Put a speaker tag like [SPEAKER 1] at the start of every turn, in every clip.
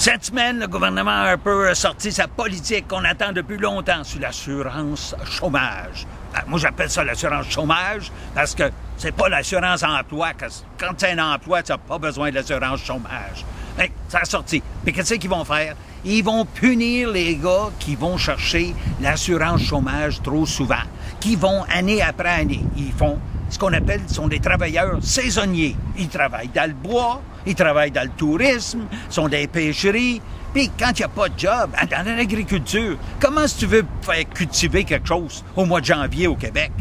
[SPEAKER 1] Cette semaine, le gouvernement Harper a sorti sa politique qu'on attend depuis longtemps sur l'assurance chômage. Moi, j'appelle ça l'assurance chômage parce que c'est pas l'assurance emploi. Quand tu as un emploi, tu n'as pas besoin de l'assurance chômage. Mais ça a sorti. Mais qu'est-ce qu'ils vont faire? Ils vont punir les gars qui vont chercher l'assurance chômage trop souvent, qui vont année après année. Ils font ce qu'on appelle, sont des travailleurs saisonniers. Ils travaillent dans le bois, ils travaillent dans le tourisme, sont des pêcheries. Puis quand il n'y a pas de job, dans l'agriculture, comment est-ce que tu veux faire cultiver quelque chose au mois de janvier au Québec?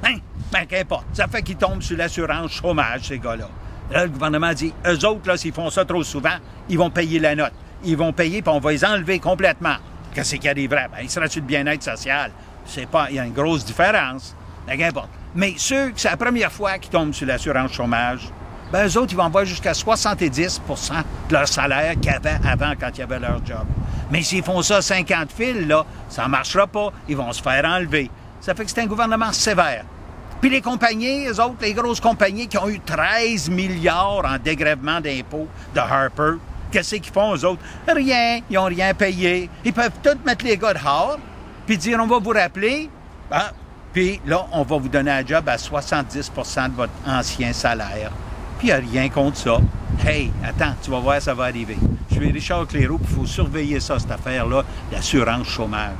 [SPEAKER 1] Hein? Ben, qu'importe. Ça fait qu'ils tombent sur l'assurance chômage, ces gars-là. Là, le gouvernement dit, eux autres, là, s'ils font ça trop souvent, ils vont payer la note. Ils vont payer, puis on va les enlever complètement. Qu'est-ce qui arriverait? Ben, ils seraient sur le bien-être social. C'est pas, il y a une grosse différence. Ben, qu'importe. Mais ceux que c'est la première fois qu'ils tombent sur l'assurance chômage, ben, eux autres, ils vont avoir jusqu'à 70 de leur salaire qu'ils avaient avant quand ils avaient leur job. Mais s'ils font ça 50 fils, là, ça ne marchera pas. Ils vont se faire enlever. Ça fait que c'est un gouvernement sévère. Puis les compagnies, eux autres, les grosses compagnies qui ont eu 13 milliards en dégrèvement d'impôts de Harper, qu'est-ce qu'ils font, eux autres? Rien. Ils n'ont rien payé. Ils peuvent tous mettre les gars dehors, puis dire, on va vous rappeler. Ben, puis là, on va vous donner un job à 70 de votre ancien salaire. Puis il n'y a rien contre ça. Hey, attends, tu vas voir, ça va arriver. Je suis Richard Cléroux, puis il faut surveiller ça, cette affaire-là, l'assurance chômage.